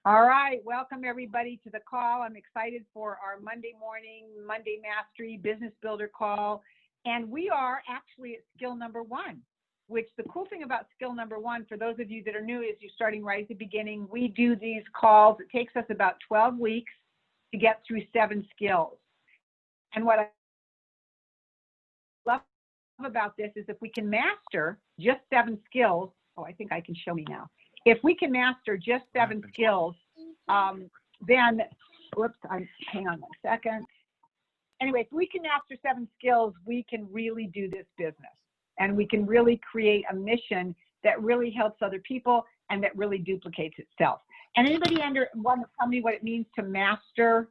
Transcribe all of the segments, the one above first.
All right, welcome everybody to the call. I'm excited for our Monday morning, Monday Mastery Business Builder call. And we are actually at skill number 1, which the cool thing about skill number 1, for those of you that are new, is you're starting right at the beginning. We do these calls. It takes us about 12 weeks to get through 7 skills. And what I love about this is if we can master just 7 skills, I think I can show me now. If we can master just 7 skills, then, hang on 1 second. Anyway, if we can master 7 skills, we can really do this business. And we can really create a mission that really helps other people and that really duplicates itself. And anybody want to tell me what it means to master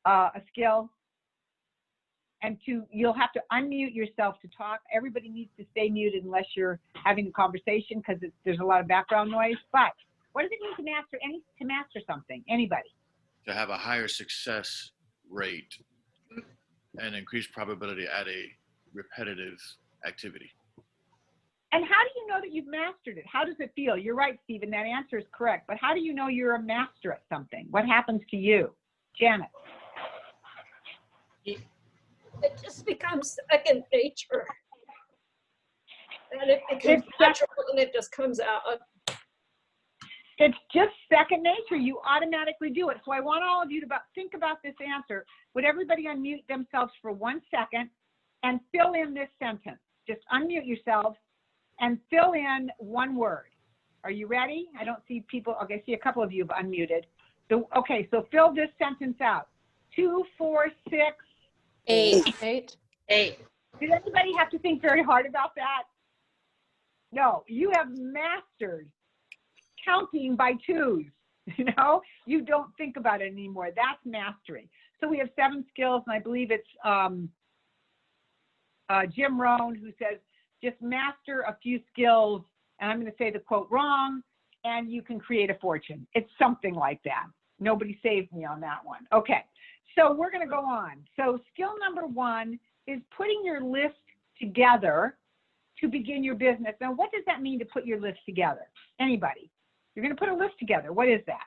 a skill? And you'll have to unmute yourself to talk. Everybody needs to stay muted unless you're having a conversation, because there's a lot of background noise. But what does it mean to master something? Anybody? To have a higher success rate and increased probability at a repetitive activity. And how do you know that you've mastered it? How does it feel? You're right, Stephen, that answer is correct. But how do you know you're a master at something? What happens to you? Janet? It just becomes second nature. And it becomes natural and it just comes out. It's just second nature. You automatically do it. So I want all of you to think about this answer. Would everybody unmute themselves for 1 second and fill in this sentence? Just unmute yourselves and fill in one word. Are you ready? I don't see people. Okay, I see a couple of you have unmuted. So, okay, so fill this sentence out. 2, 4, 6, 8. Did anybody have to think very hard about that? No, you have mastered counting by 2s. You know, you don't think about it anymore. That's mastery. So we have 7 skills, and I believe it's Jim Rohn who says, just master a few skills, and I'm going to say the quote wrong, and you can create a fortune. It's something like that. Nobody saved me on that one. Okay, so we're going to go on. So skill number 1 is putting your list together to begin your business. Now, what does that mean to put your list together? Anybody? You're going to put a list together. What is that?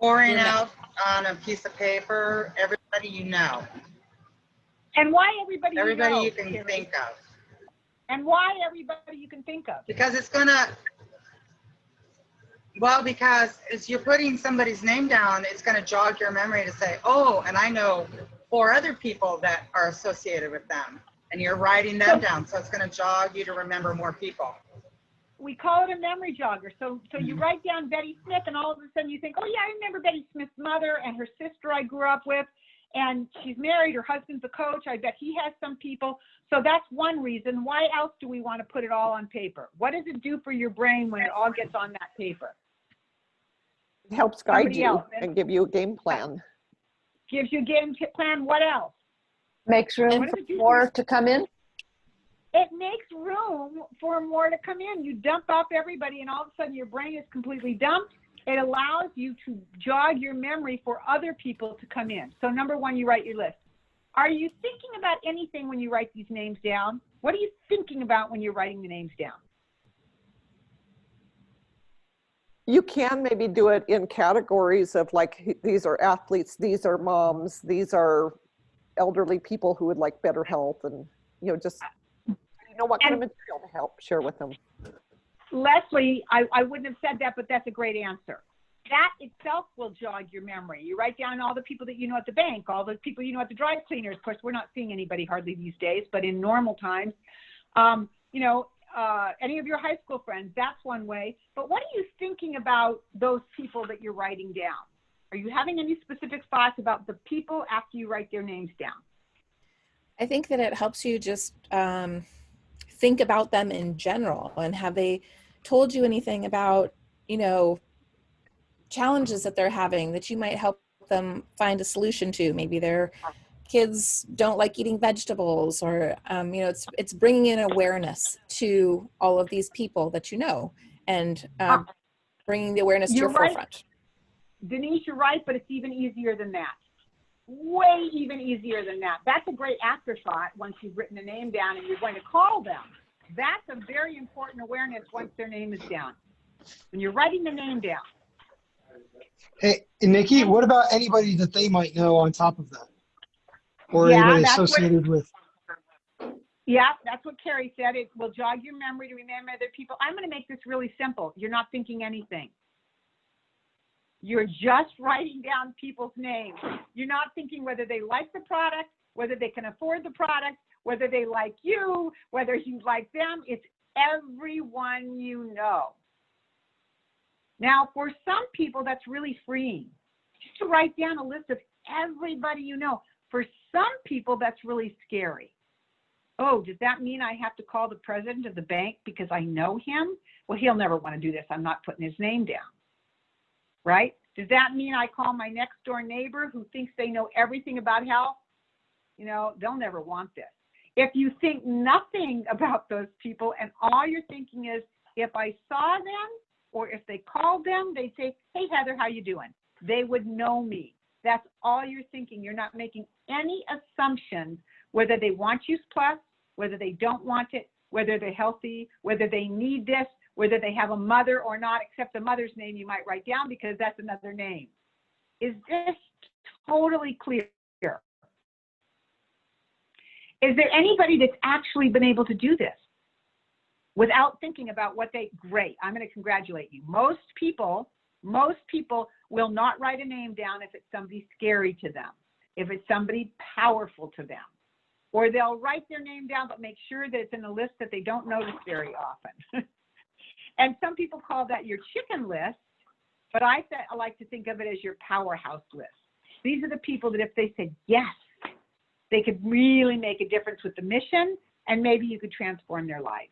Pouring out on a piece of paper everybody you know. And why everybody you know, you can think of. And why everybody you can think of? Because it's going to, because as you're putting somebody's name down, it's going to jog your memory to say, oh, and I know 4 other people that are associated with them. And you're writing them down. So it's going to jog you to remember more people. We call it a memory jogger. So you write down Betty Smith, and all of a sudden you think, oh yeah, I remember Betty Smith's mother and her sister I grew up with, and she's married, her husband's a coach. I bet he has some people. So that's one reason. Why else do we want to put it all on paper? What does it do for your brain when it all gets on that paper? It helps guide you and give you a game plan. Gives you a game plan. What else? Makes room for more to come in. It makes room for more to come in. You dump off everybody, and all of a sudden your brain is completely dumped. It allows you to jog your memory for other people to come in. So number 1, you write your list. Are you thinking about anything when you write these names down? What are you thinking about when you're writing the names down? You can maybe do it in categories of like, these are athletes, these are moms, these are elderly people who would like better health, and just know what kind of material to help share with them. Leslie, I wouldn't have said that, but that's a great answer. That itself will jog your memory. You write down all the people that you know at the bank, all the people you know at the dry cleaners. Of course, we're not seeing anybody hardly these days, but in normal times, any of your high school friends, that's one way. But what are you thinking about those people that you're writing down? Are you having any specific thoughts about the people after you write their names down? I think that it helps you just think about them in general, and have they told you anything about, challenges that they're having that you might help them find a solution to. Maybe their kids don't like eating vegetables, or, it's bringing in awareness to all of these people that you know, and bringing the awareness to your forefront. Denise, you're right, but it's even easier than that. Way even easier than that. That's a great afterthought once you've written a name down and you're going to call them. That's a very important awareness once their name is down. When you're writing the name down. Hey, and Nikki, what about anybody that they might know on top of that? Or Yeah, anybody that's what- associated with? Yeah, that's what Carrie said. It will jog your memory to remember other people. I'm going to make this really simple. You're not thinking anything. You're just writing down people's names. You're not thinking whether they like the product, whether they can afford the product, whether they like you, whether you like them. It's everyone you know. Now, for some people, that's really freeing. Just to write down a list of everybody you know. For some people, that's really scary. Oh, does that mean I have to call the president of the bank because I know him? Well, he'll never want to do this. I'm not putting his name down. Right? Does that mean I call my next door neighbor who thinks they know everything about health? You know, they'll never want this. If you think nothing about those people and all you're thinking is, if I saw them or if they called them, they'd say, hey, Heather, how you doing? They would know me. That's all you're thinking. You're not making any assumptions whether they want Use Plus, whether they don't want it, whether they're healthy, whether they need this, whether they have a mother or not, except the mother's name you might write down because that's another name. Is this totally clear? Is there anybody that's actually been able to do this without thinking about what they, great, I'm going to congratulate you. Most people will not write a name down if it's somebody scary to them, if it's somebody powerful to them. Or they'll write their name down, but make sure that it's in a list that they don't notice very often. And some people call that your chicken list, but I like to think of it as your powerhouse list. These are the people that if they said yes, they could really make a difference with the mission, and maybe you could transform their lives.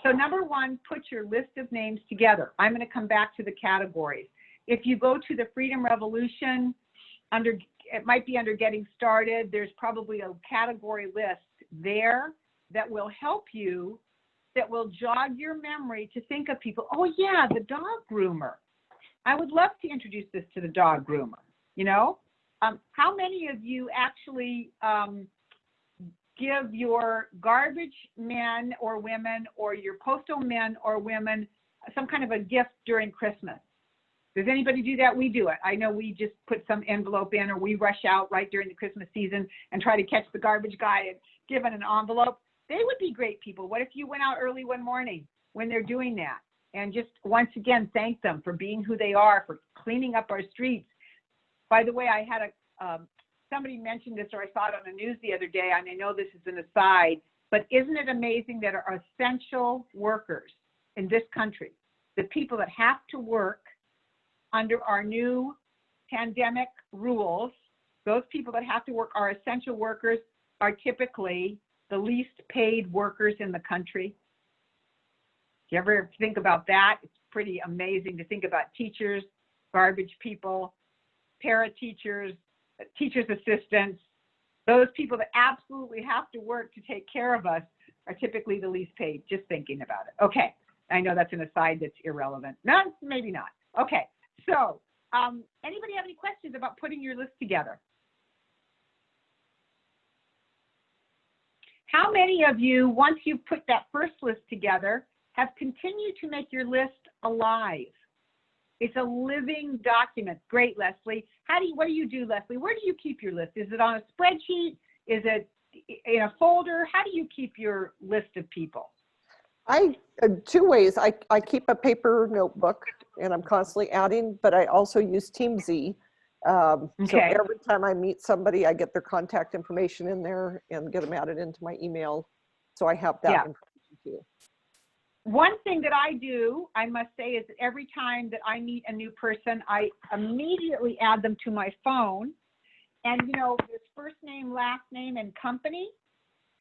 So number one, put your list of names together. I'm going to come back to the categories. If you go to the Freedom Revolution, it might be under Getting Started, there's probably a category list there that will help you, that will jog your memory to think of people. Oh yeah, the dog groomer. I would love to introduce this to the dog groomer, you know? How many of you actually give your garbage men or women or your postal men or women some kind of a gift during Christmas? Does anybody do that? We do it. I know we just put some envelope in, or we rush out right during the Christmas season and try to catch the garbage guy and give it an envelope. They would be great people. What if you went out early one morning when they're doing that and just once again thank them for being who they are, for cleaning up our streets? By the way, I had somebody mentioned this, or I saw it on the news the other day, and I know this is an aside, but isn't it amazing that our essential workers in this country, the people that have to work under our new pandemic rules, those people that have to work, our essential workers, are typically the least paid workers in the country? Do you ever think about that? It's pretty amazing to think about teachers, garbage people, para-teachers, teachers' assistants. Those people that absolutely have to work to take care of us are typically the least paid, just thinking about it. Okay, I know that's an aside that's irrelevant. No, maybe not. Okay, so anybody have any questions about putting your list together? How many of you, once you've put that first list together, have continued to make your list alive? It's a living document. Great, Leslie. What do you do, Leslie? Where do you keep your list? Is it on a spreadsheet? Is it in a folder? How do you keep your list of people? Two ways. I keep a paper notebook and I'm constantly adding, but I also use TeamZ. So every time I meet somebody, I get their contact information in there and get them added into my email. So I have that information too. One thing that I do, I must say, is that every time that I meet a new person, I immediately add them to my phone. And, you know, there's first name, last name, and company.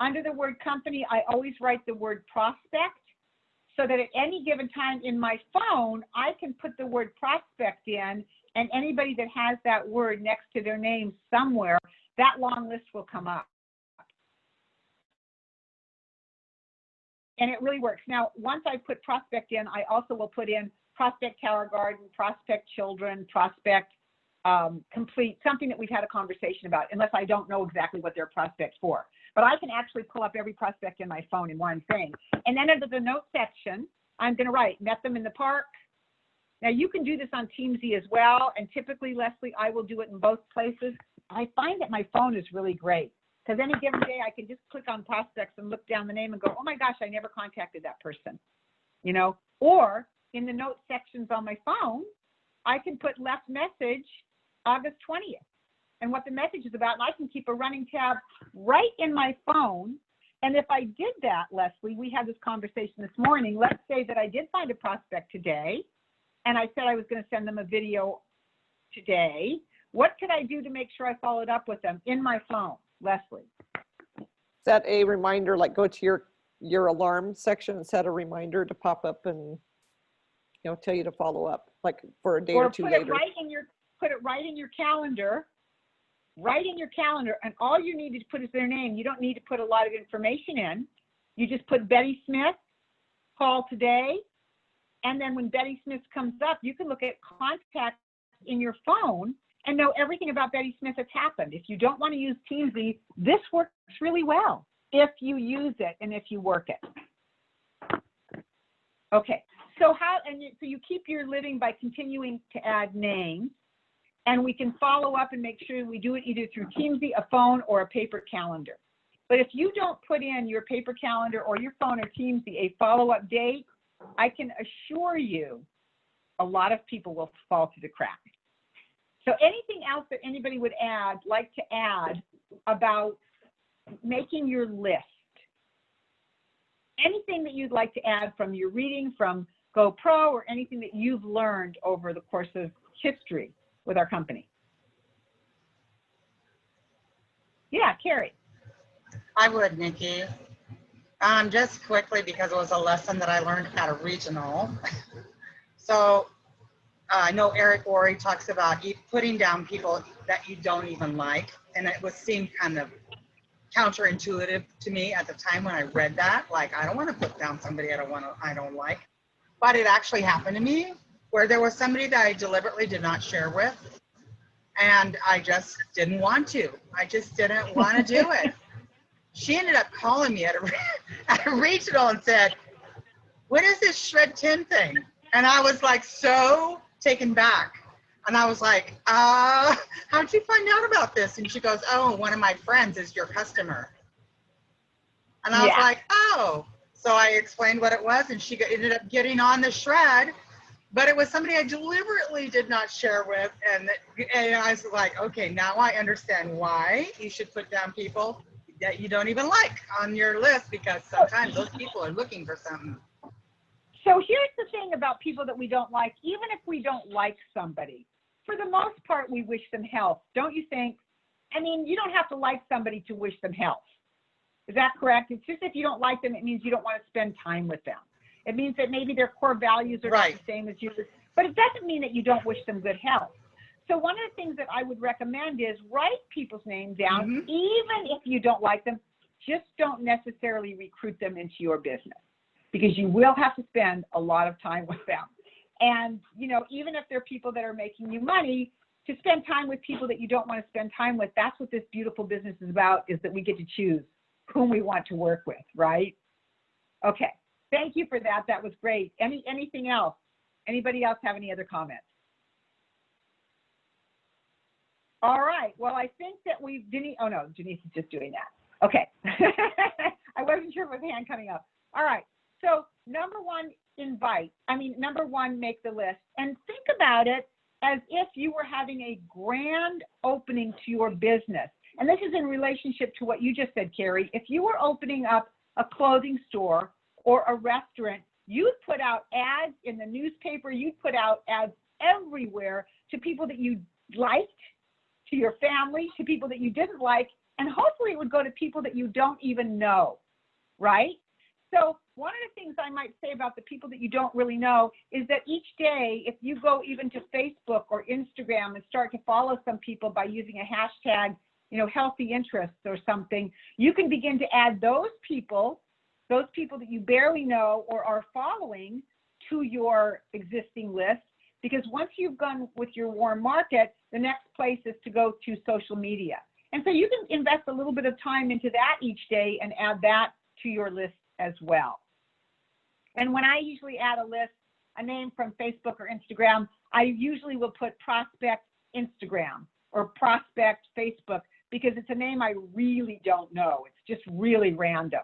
Under the word company, I always write the word prospect, so that at any given time in my phone, I can put the word prospect in, and anybody that has that word next to their name somewhere, that long list will come up. And it really works. Now, once I put prospect in, I also will put in prospect Tower Garden, prospect children, prospect complete, something that we've had a conversation about, unless I don't know exactly what they're prospect for. but I can actually pull up every prospect in my phone in one thing. And then under the note section, I'm going to write, met them in the park. Now you can do this on Teamsy as well. And typically, Leslie, I will do it in both places. I find that my phone is really great because any given day I can just click on prospects and look down the name and go, oh my gosh, I never contacted that person, you know, or in the note sections on my phone, I can put left message August 20th and what the message is about. And I can keep a running tab right in my phone. And if I did that, Leslie, we had this conversation this morning. Let's say that I did find a prospect today and I said I was going to send them a video today. What could I do to make sure I followed up with them in my phone, Leslie? Set a reminder, like go to your alarm section and set a reminder to pop up and, you know, tell you to follow up, like for a day or two later. Put it right in your calendar, and all you need to put is their name. You don't need to put a lot of information in. You just put Betty Smith, call today, and then when Betty Smith comes up, you can look at contacts in your phone and know everything about Betty Smith that's happened. If you don't want to use Teamsy, this works really well if you use it and if you work it. Okay, so so you keep your living by continuing to add names, and we can follow up and make sure we do it either through Teamsy, a phone, or a paper calendar. But if you don't put in your paper calendar or your phone or Teamsy a follow-up date, I can assure you a lot of people will fall through the cracks. So anything else that anybody would like to add about making your list? Anything that you'd like to add from your reading from GoPro or anything that you've learned over the course of history with our company? Yeah, Carrie. I would, Nikki. Just quickly, because it was a lesson that I learned at a regional. So I know Eric Worre talks about putting down people that you don't even like, and it seemed kind of counterintuitive to me at the time when I read that. Like, I don't want to put down somebody I don't like, but it actually happened to me where there was somebody that I deliberately did not share with, and I just didn't want to. I just didn't want to do it. She ended up calling me at a regional and said, what is this shred 10 thing? And I was like so taken back. And I was like, how'd you find out about this? And she goes, oh, one of my friends is your customer. And I was like, oh. So I explained what it was, and she ended up getting on the shred. But it was somebody I deliberately did not share with. And I was like, okay, now I understand why you should put down people that you don't even like on your list, because sometimes those people are looking for something. So here's the thing about people that we don't like. Even if we don't like somebody, for the most part, we wish them health. Don't you think? I mean, you don't have to like somebody to wish them health. Is that correct? It's just if you don't like them, it means you don't want to spend time with them. It means that maybe their core values are not the same as yours, but it doesn't mean that you don't wish them good health. So one of the things that I would recommend is write people's names down, even if you don't like them. Just don't necessarily recruit them into your business, because you will have to spend a lot of time with them. And, you know, even if they're people that are making you money, to spend time with people that you don't want to spend time with, that's what this beautiful business is about, is that we get to choose whom we want to work with, right? Okay, thank you for that. That was great. Anything else? Anybody else have any other comments? All right, well, I think that Denise is just doing that. Okay, I wasn't sure if it was a hand coming up. All right, so number one, make the list, and think about it as if you were having a grand opening to your business. And this is in relationship to what you just said, Carrie. If you were opening up a clothing store or a restaurant, you'd put out ads in the newspaper, you'd put out ads everywhere to people that you liked, to your family, to people that you didn't like, and hopefully it would go to people that you don't even know, right? So one of the things I might say about the people that you don't really know is that each day, if you go even to Facebook or Instagram and start to follow some people by using a hashtag, you know, healthy interests or something, you can begin to add those people that you barely know or are following to your existing list. Because once you've gone with your warm market, the next place is to go to social media. And so you can invest a little bit of time into that each day and add that to your list as well. And when I usually add a list, a name from Facebook or Instagram, I usually will put prospect Instagram or prospect Facebook, because it's a name I really don't know. It's just really random,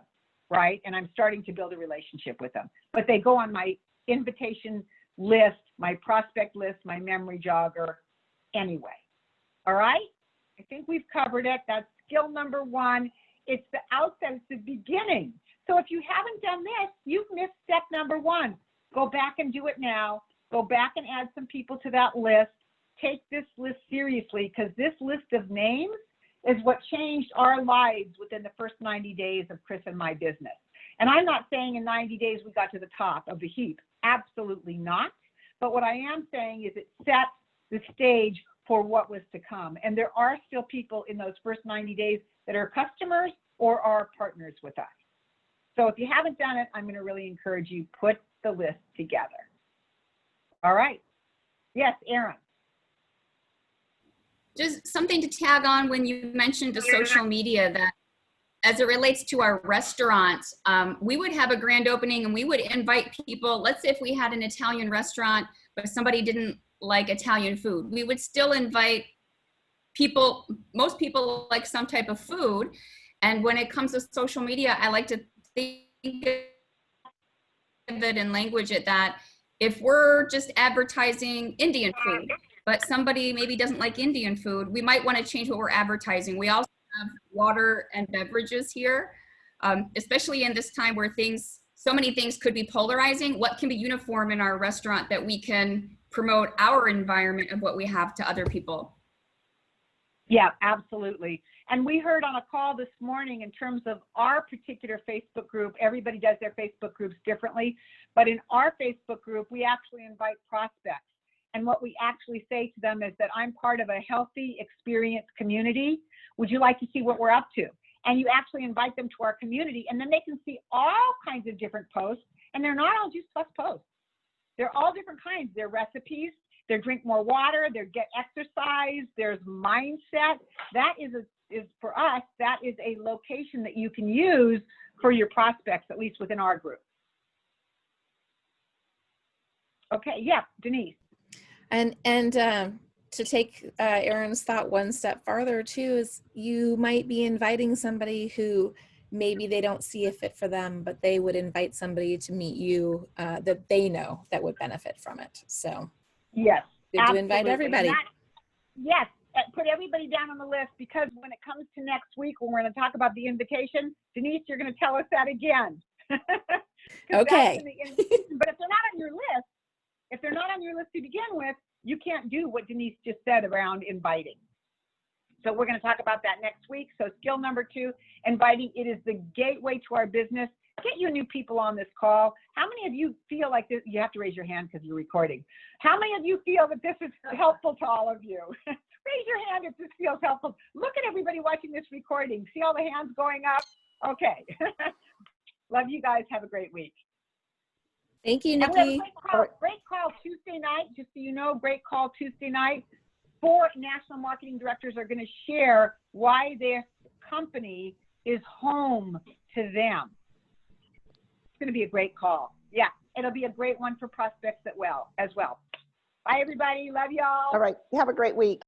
right? And I'm starting to build a relationship with them. But they go on my invitation list, my prospect list, my memory jogger anyway. All right? I think we've covered it. That's skill number 1. It's the outset, it's the beginning. So if you haven't done this, you've missed step number 1. Go back and do it now. Go back and add some people to that list. Take this list seriously, because this list of names is what changed our lives within the first 90 days of Chris and my business. And I'm not saying in 90 days we got to the top of the heap. Absolutely not. But what I am saying is it set the stage for what was to come. And there are still people in those first 90 days that are customers or are partners with us. So if you haven't done it, I'm going to really encourage you, put the list together. All right. Yes, Erin. Just something to tag on when you mentioned the social media, that as it relates to our restaurants, we would have a grand opening and we would invite people. Let's say if we had an Italian restaurant, but somebody didn't like Italian food, we would still invite people. Most people like some type of food. And when it comes to social media, I like to think of it and language it that if we're just advertising Indian food, but somebody maybe doesn't like Indian food, we might want to change what we're advertising. We also have water and beverages here, especially in this time where so many things could be polarizing. What can be uniform in our restaurant that we can promote our environment of what we have to other people? Yeah, absolutely. And we heard on a call this morning in terms of our particular Facebook group, everybody does their Facebook groups differently, but in our Facebook group, we actually invite prospects. And what we actually say to them is that I'm part of a healthy experience community. Would you like to see what we're up to? And you actually invite them to our community, and then they can see all kinds of different posts, and they're not all just plus posts. They're all different kinds. They're recipes, they're drink more water, they're get exercise, there's mindset. That is for us, that is a location that you can use for your prospects, at least within our group. Okay, yeah, Denise. And to take Erin's thought one step farther too, is you might be inviting somebody who maybe they don't see a fit for them, but they would invite somebody to meet you that they know that would benefit from it. So yes, good absolutely. to invite everybody. Yes, put everybody down on the list, because when it comes to next week, when we're going to talk about the invitation, Denise, you're going to tell us that again. Okay. But if they're not on your list, if they're not on your list to begin with, you can't do what Denise just said around inviting. So we're going to talk about that next week. So skill number 2, inviting. It is the gateway to our business. Get you new people on this call. How many of you feel like this? You have to raise your hand because you're recording. How many of you feel that this is helpful to all of you? Raise your hand if this feels helpful. Look at everybody watching this recording. See all the hands going up? Okay. Love you guys. Have a great week. Thank you, And we have a Nikki. great call Tuesday night, just so you know, great call Tuesday night. 4 national marketing directors are going to share why their company is home to them. It's going to be a great call. Yeah, it'll be a great one for prospects as well. Bye, everybody. Love y'all. All right. Have a great week.